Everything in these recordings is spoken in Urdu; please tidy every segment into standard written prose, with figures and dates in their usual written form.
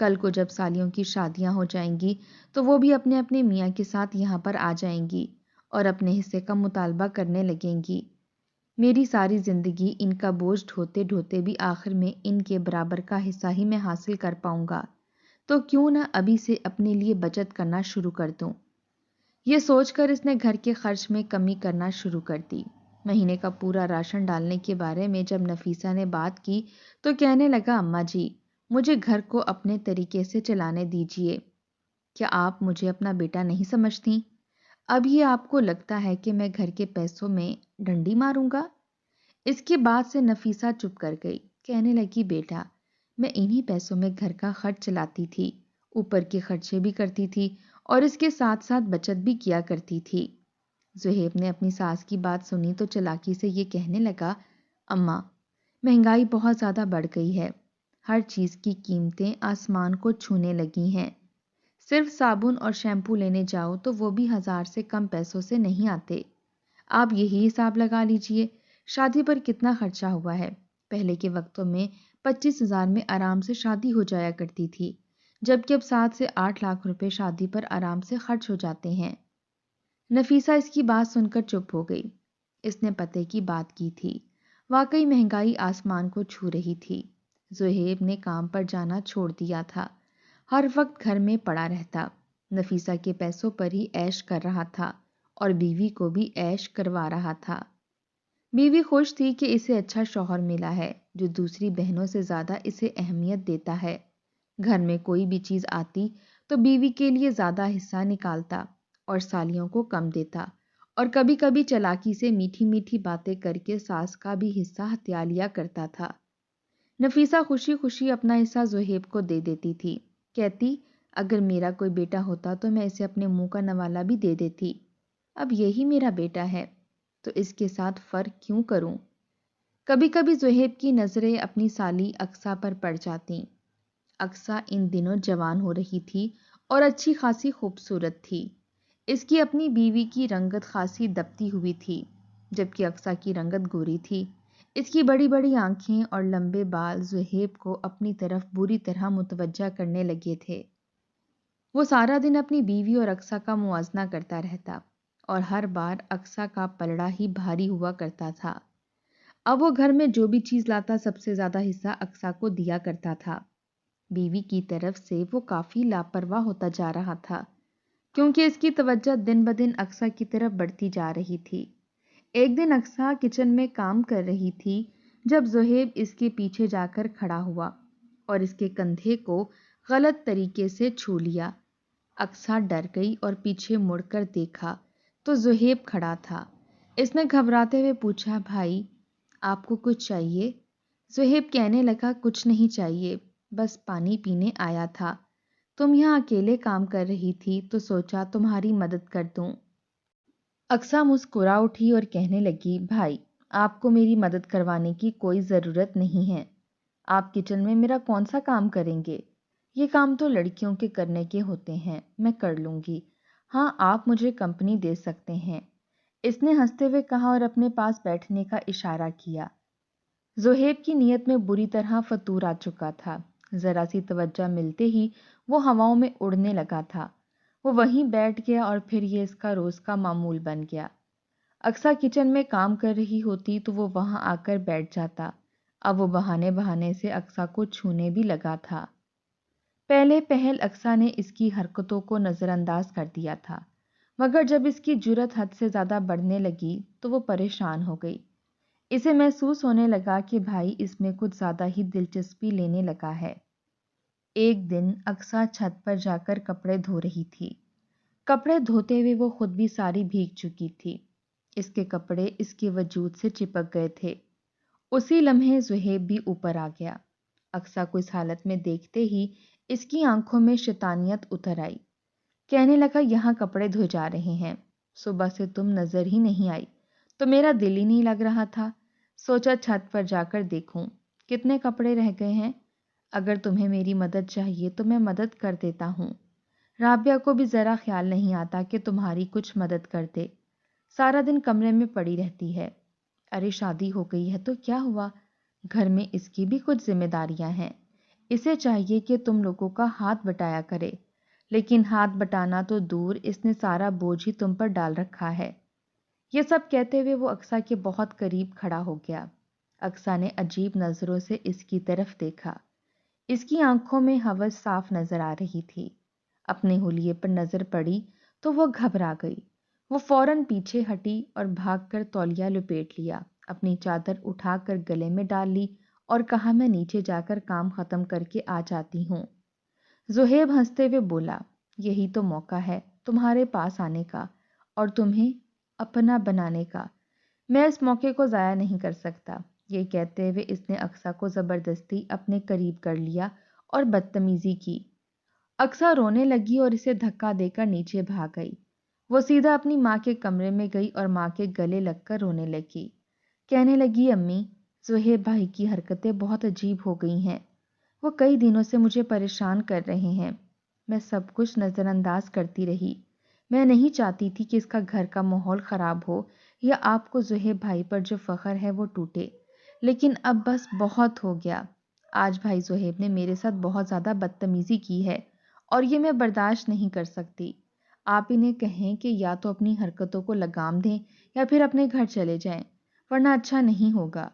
کل کو جب سالیوں کی شادیاں ہو جائیں گی تو وہ بھی اپنے اپنے میاں کے ساتھ یہاں پر آ جائیں گی اور اپنے حصے کا مطالبہ کرنے لگیں گی۔ میری ساری زندگی ان کا بوجھ ڈھوتے ڈھوتے بھی آخر میں ان کے برابر کا حصہ ہی میں حاصل کر پاؤں گا، تو کیوں نہ ابھی سے اپنے لیے بچت کرنا شروع کر دوں۔ یہ سوچ کر اس نے گھر کے خرچ میں کمی کرنا شروع کر دی۔ مہینے کا پورا راشن ڈالنے کے بارے میں جب نفیسہ نے بات کی تو کہنے لگا، اماں جی مجھے گھر کو اپنے طریقے سے چلانے دیجیے۔ کیا آپ مجھے اپنا بیٹا نہیں سمجھتی؟ اب یہ آپ کو لگتا ہے کہ میں گھر کے پیسوں میں ڈنڈی ماروں گا؟ اس کے بعد سے نفیسہ چپ کر گئی۔ کہنے لگی، بیٹا میں انہی پیسوں میں گھر کا خرچ چلاتی تھی، اوپر کے خرچے بھی کرتی تھی اور اس کے ساتھ ساتھ بچت بھی کیا کرتی تھی۔ زہیب نے اپنی ساس کی بات سنی تو چلاکی سے یہ کہنے لگا، اماں مہنگائی بہت زیادہ بڑھ گئی ہے، ہر چیز کی قیمتیں آسمان کو چھونے لگی ہیں۔ صرف صابن اور شیمپو لینے جاؤ تو وہ بھی 1000 سے کم پیسوں سے نہیں آتے۔ آپ یہی حساب لگا لیجئے شادی پر کتنا خرچہ ہوا ہے۔ پہلے کے وقتوں میں 25,000 میں آرام سے شادی ہو جایا کرتی تھی، جبکہ اب 7 سے 8 لاکھ روپے شادی پر آرام سے خرچ ہو جاتے ہیں۔ نفیسہ اس کی بات سن کر چپ ہو گئی۔ اس نے پتے کی بات کی تھی، واقعی مہنگائی آسمان کو چھو رہی تھی۔ زہیب نے کام پر جانا چھوڑ دیا تھا، ہر وقت گھر میں پڑا رہتا، نفیسہ کے پیسوں پر ہی عیش کر رہا تھا اور بیوی کو بھی عیش کروا رہا تھا۔ بیوی خوش تھی کہ اسے اچھا شوہر ملا ہے جو دوسری بہنوں سے زیادہ اسے اہمیت دیتا ہے۔ گھر میں کوئی بھی چیز آتی تو بیوی کے لیے زیادہ حصہ نکالتا اور سالیوں کو کم دیتا، اور کبھی کبھی چلاکی سے میٹھی میٹھی باتیں کر کے ساس کا بھی حصہ ہتھیا لیا کرتا تھا۔ نفیسہ خوشی خوشی اپنا حصہ زہیب کو دے دیتی تھی، کہتی اگر میرا کوئی بیٹا ہوتا تو میں اسے اپنے منہ کا نوالا بھی دے دیتی، اب یہی میرا بیٹا ہے تو اس کے ساتھ فرق کیوں کروں۔ کبھی کبھی زہیب کی نظریں اپنی سالی اقصیٰ پر پڑ جاتی۔ اقصیٰ ان دنوں جوان ہو رہی تھی اور اچھی خاصی خوبصورت تھی۔ اس کی اپنی بیوی کی رنگت خاصی دبتی ہوئی تھی، جبکہ اقصیٰ کی رنگت گوری تھی۔ اس کی بڑی بڑی آنکھیں اور لمبے بال زہیب کو اپنی طرف بری طرح متوجہ کرنے لگے تھے۔ وہ سارا دن اپنی بیوی اور اقصیٰ کا موازنہ کرتا رہتا اور ہر بار اقصیٰ کا پلڑا ہی بھاری ہوا کرتا تھا۔ اب وہ گھر میں جو بھی چیز لاتا سب سے زیادہ حصہ اقصیٰ کو دیا کرتا تھا۔ بیوی کی طرف سے وہ کافی لاپرواہ ہوتا جا رہا تھا، کیونکہ اس کی توجہ دن بدن اقصیٰ کی طرف بڑھتی جا رہی تھی۔ ایک دن اقصیٰ کچن میں کام کر رہی تھی جب زہیب اس کے پیچھے جا کر کھڑا ہوا اور اس کے کندھے کو غلط طریقے سے چھو لیا۔ اقصیٰ ڈر گئی اور پیچھے مڑ کر دیکھا تو زہیب کھڑا تھا۔ اس نے گھبراتے ہوئے پوچھا، بھائی آپ کو کچھ چاہیے؟ زہیب کہنے لگا، کچھ نہیں چاہیے، بس پانی پینے آیا تھا۔ تم یہاں اکیلے کام کر رہی تھی تو سوچا تمہاری مدد کر دوں۔ اقصیٰ مسکرا اٹھی اور کہنے لگی، بھائی آپ کو میری مدد کروانے کی کوئی ضرورت نہیں ہے۔ آپ کچن میں میرا کون سا کام کریں گے؟ یہ کام تو لڑکیوں کے کرنے کے ہوتے ہیں، میں کر لوں گی۔ ہاں آپ مجھے کمپنی دے سکتے ہیں، اس نے ہنستے ہوئے کہا اور اپنے پاس بیٹھنے کا اشارہ کیا۔ زہیب کی نیت میں بری طرح فتور آ چکا تھا، ذرا سی توجہ ملتے ہی وہ ہواؤں میں اڑنے لگا تھا۔ وہ وہیں بیٹھ گیا اور پھر یہ اس کا روز کا معمول بن گیا۔ اقصیٰ کچن میں کام کر رہی ہوتی تو وہ وہاں آ کر بیٹھ جاتا، اب وہ بہانے بہانے سے اقصیٰ کو چھونے بھی لگا تھا۔ پہلے پہل اقصیٰ نے اس کی حرکتوں کو نظر انداز کر دیا تھا، مگر جب اس کی جرأت حد سے زیادہ بڑھنے لگی تو وہ پریشان ہو گئی۔ اسے محسوس ہونے لگا کہ بھائی اس میں کچھ زیادہ ہی دلچسپی لینے لگا ہے۔ ایک دن اقصیٰ چھت پر جا کر کپڑے دھو رہی تھی۔ کپڑے دھوتے ہوئے وہ خود بھی ساری بھیگ چکی تھی، اس کے کپڑے اس کے وجود سے چپک گئے تھے۔ اسی لمحے زہیب بھی اوپر آ گیا۔ اقصیٰ کو اس حالت میں دیکھتے ہی اس کی آنکھوں میں شیطانیت اتر آئی۔ کہنے لگا، یہاں کپڑے دھوئے جا رہے ہیں، صبح سے تم نظر ہی نہیں آئی تو میرا دل ہی نہیں لگ رہا تھا، سوچا چھت پر جا کر دیکھوں کتنے کپڑے رہ گئے ہیں، اگر تمہیں میری مدد چاہیے تو میں مدد کر دیتا ہوں۔ رابعہ کو بھی ذرا خیال نہیں آتا کہ تمہاری کچھ مدد کر دے، سارا دن کمرے میں پڑی رہتی ہے۔ ارے شادی ہو گئی ہے تو کیا ہوا، گھر میں اس کی بھی کچھ ذمہ داریاں ہیں، اسے چاہیے کہ تم لوگوں کا ہاتھ بٹایا کرے، لیکن ہاتھ بٹانا تو دور، اس نے سارا بوجھ ہی تم پر ڈال رکھا ہے۔ یہ سب کہتے ہوئے وہ اقصیٰ کے بہت قریب کھڑا ہو گیا۔ اقصیٰ نے عجیب نظروں سے اس کی طرف دیکھا۔ اس کی آنکھوں میں ہوس صاف نظر آ رہی تھی۔ اپنے حلیے پر نظر پڑی تو وہ گھبرا گئی۔ وہ فوراً پیچھے ہٹی اور بھاگ کر تولیہ لپیٹ لیا، اپنی چادر اٹھا کر گلے میں ڈال لی اور کہا میں نیچے جا کر کام ختم کر کے آ جاتی ہوں۔ زہیب ہنستے ہوئے بولا، یہی تو موقع ہے تمہارے پاس آنے کا اور تمہیں اپنا بنانے کا، میں اس موقع کو ضائع نہیں کر سکتا۔ یہ کہتے ہوئے اس نے اقصیٰ کو زبردستی اپنے قریب کر لیا اور بدتمیزی کی۔ اقصیٰ رونے لگی اور اسے دھکا دے کر نیچے بھاگ گئی۔ وہ سیدھا اپنی ماں کے کمرے میں گئی اور ماں کے گلے لگ کر رونے لگی۔ کہنے لگی، امی، زہیب بھائی کی حرکتیں بہت عجیب ہو گئی ہیں۔ وہ کئی دنوں سے مجھے پریشان کر رہے ہیں۔ میں سب کچھ نظر انداز کرتی رہی۔ میں نہیں چاہتی تھی کہ اس کا گھر کا ماحول خراب ہو یا آپ کو زہیب بھائی پر جو فخر ہے وہ ٹوٹے، لیکن اب بس بہت ہو گیا۔ آج بھائی زہیب نے میرے ساتھ بہت زیادہ بدتمیزی کی ہے اور یہ میں برداشت نہیں کر سکتی۔ آپ انہیں کہیں کہ یا تو اپنی حرکتوں کو لگام دیں یا پھر اپنے گھر چلے جائیں، ورنہ اچھا نہیں ہوگا۔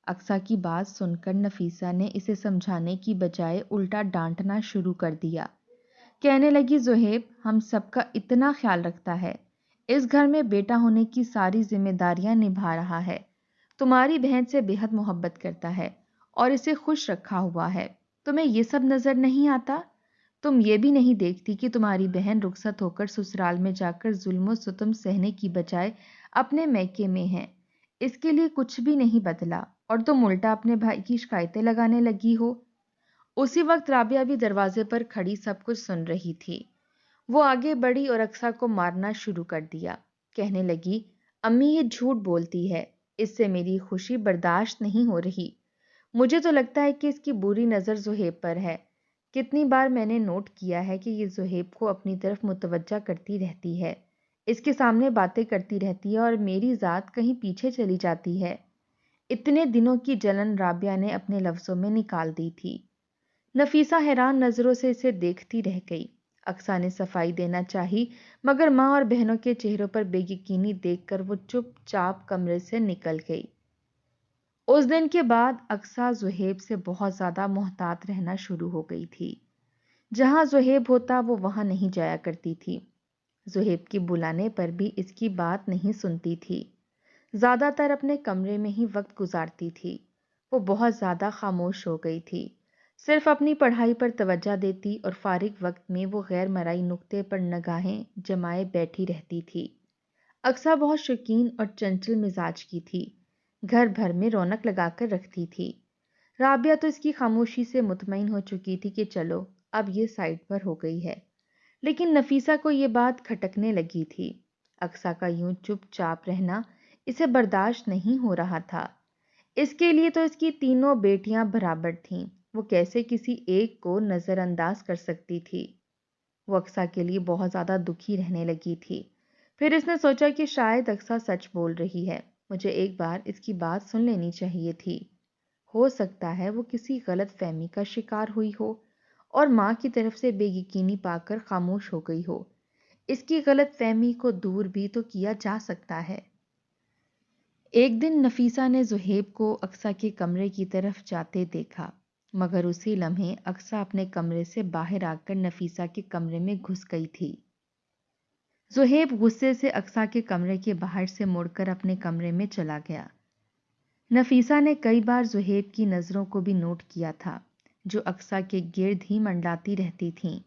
اقصیٰ کی بات سن کر نفیسہ نے اسے سمجھانے کی بجائے الٹا ڈانٹنا شروع کر دیا۔ کہنے لگی، زہیب ہم سب کا اتنا خیال رکھتا ہے، اس گھر میں بیٹا ہونے کی ساری ذمہ داریاں نبھا رہا ہے، تمہاری بہن سے بے حد محبت کرتا ہے اور اسے خوش رکھا ہوا ہے۔ تمہیں یہ سب نظر نہیں آتا؟ تم یہ بھی نہیں دیکھتی کہ تمہاری بہن رخصت ہو کر سسرال میں جا کر ظلم و ستم سہنے کی بجائے اپنے میکے میں ہے، اس کے لیے کچھ بھی نہیں بدلا اور تم الٹا اپنے بھائی کی شکایتیں لگانے لگی ہو۔ اسی وقت رابعہ بھی دروازے پر کھڑی سب کچھ سن رہی تھی۔ وہ آگے بڑھی اور اقصیٰ کو مارنا شروع کر دیا۔ کہنے لگی، امی یہ جھوٹ بولتی ہے، اس سے میری خوشی برداشت نہیں ہو رہی۔ مجھے تو لگتا ہے کہ اس کی بری نظر زہیب پر ہے۔ کتنی بار میں نے نوٹ کیا ہے کہ یہ زہیب کو اپنی طرف متوجہ کرتی رہتی ہے، اس کے سامنے باتیں کرتی رہتی ہے اور میری ذات کہیں پیچھے چلی جاتی ہے۔ اتنے دنوں کی جلن رابعہ نے اپنے لفظوں میں نکال دی تھی۔ نفیسہ حیران نظروں سے اسے دیکھتی رہ گئی۔ اقصیٰ نے صفائی دینا چاہی، مگر ماں اور بہنوں کے چہروں پر بے یقینی دیکھ کر وہ چپ چاپ کمرے سے نکل گئی۔ اس دن کے بعد اقصیٰ زہیب سے بہت زیادہ محتاط رہنا شروع ہو گئی تھی۔ جہاں زہیب ہوتا وہ وہاں نہیں جایا کرتی تھی۔ زہیب کی بلانے پر بھی اس کی بات نہیں سنتی تھی۔ زیادہ تر اپنے کمرے میں ہی وقت گزارتی تھی۔ وہ بہت زیادہ خاموش ہو گئی تھی، صرف اپنی پڑھائی پر توجہ دیتی اور فارغ وقت میں وہ غیر مرئی نکتے پر نگاہیں جمائے بیٹھی رہتی تھی۔ اقصیٰ بہت شوقین اور چنچل مزاج کی تھی، گھر بھر میں رونق لگا کر رکھتی تھی۔ رابعہ تو اس کی خاموشی سے مطمئن ہو چکی تھی کہ چلو اب یہ سائڈ پر ہو گئی ہے، لیکن نفیسہ کو یہ بات کھٹکنے لگی تھی۔ اقصیٰ کا یوں چپ چاپ رہنا اسے برداشت نہیں ہو رہا تھا۔ اس کے لیے تو اس کی تینوں بیٹیاں برابر تھیں، وہ کیسے کسی ایک کو نظر انداز کر سکتی تھی؟ وہ اقصیٰ کے لیے بہت زیادہ دکھی رہنے لگی تھی۔ پھر اس نے سوچا کہ شاید اقصیٰ سچ بول رہی ہے، مجھے ایک بار اس کی بات سن لینی چاہیے تھی۔ ہو سکتا ہے وہ کسی غلط فہمی کا شکار ہوئی ہو اور ماں کی طرف سے بے یقینی پا کر خاموش ہو گئی ہو۔ اس کی غلط فہمی کو دور بھی تو کیا جا سکتا ہے۔ ایک دن نفیسہ نے زہیب کو اقصیٰ کے کمرے کی طرف جاتے دیکھا، مگر اسی لمحے اقصیٰ اپنے کمرے سے باہر آ کر نفیسہ کے کمرے میں گھس گئی تھی۔ زہیب غصے سے اقصیٰ کے کمرے کے باہر سے مڑ کر اپنے کمرے میں چلا گیا۔ نفیسہ نے کئی بار زہیب کی نظروں کو بھی نوٹ کیا تھا، جو اقصیٰ کے گرد ہی منڈلاتی رہتی تھیں۔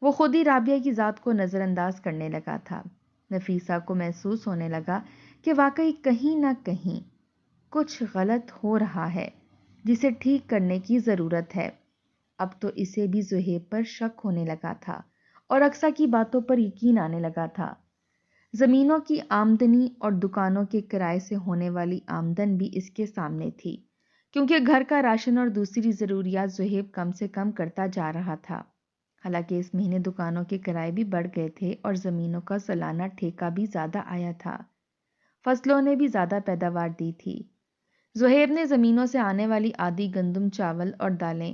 وہ خود ہی رابعہ کی ذات کو نظر انداز کرنے لگا تھا۔ نفیسہ کو محسوس ہونے لگا کہ واقعی کہیں نہ کہیں کچھ غلط ہو رہا ہے جسے ٹھیک کرنے کی ضرورت ہے۔ اب تو اسے بھی زہیب پر شک ہونے لگا تھا اور اقصیٰ کی باتوں پر یقین آنے لگا تھا۔ زمینوں کی آمدنی اور دکانوں کے کرائے سے ہونے والی آمدن بھی اس کے سامنے تھی، کیونکہ گھر کا راشن اور دوسری ضروریات زہیب کم سے کم کرتا جا رہا تھا۔ حالانکہ اس مہینے دکانوں کے کرائے بھی بڑھ گئے تھے اور زمینوں کا سالانہ ٹھیکہ بھی زیادہ آیا تھا۔ فصلوں نے بھی زیادہ پیداوار دی تھی۔ زہیب نے زمینوں سے آنے والی آدھی گندم، چاول اور دالیں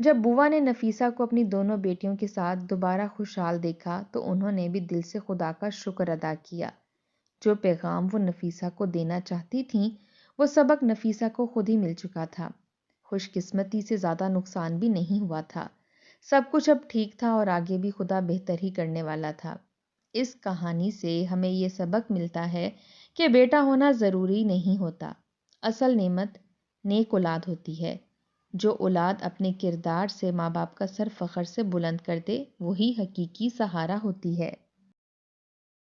جب بوا نے نفیسہ کو اپنی دونوں بیٹیوں کے ساتھ دوبارہ خوشحال دیکھا تو انہوں نے بھی دل سے خدا کا شکر ادا کیا۔ جو پیغام وہ نفیسہ کو دینا چاہتی تھیں وہ سبق نفیسہ کو خود ہی مل چکا تھا۔ خوش قسمتی سے زیادہ نقصان بھی نہیں ہوا تھا، سب کچھ اب ٹھیک تھا اور آگے بھی خدا بہتر ہی کرنے والا تھا۔ اس کہانی سے ہمیں یہ سبق ملتا ہے کہ بیٹا ہونا ضروری نہیں ہوتا، اصل نعمت نیک اولاد ہوتی ہے۔ جو اولاد اپنے کردار سے ماں باپ کا سر فخر سے بلند کر دے وہی حقیقی سہارا ہوتی ہے۔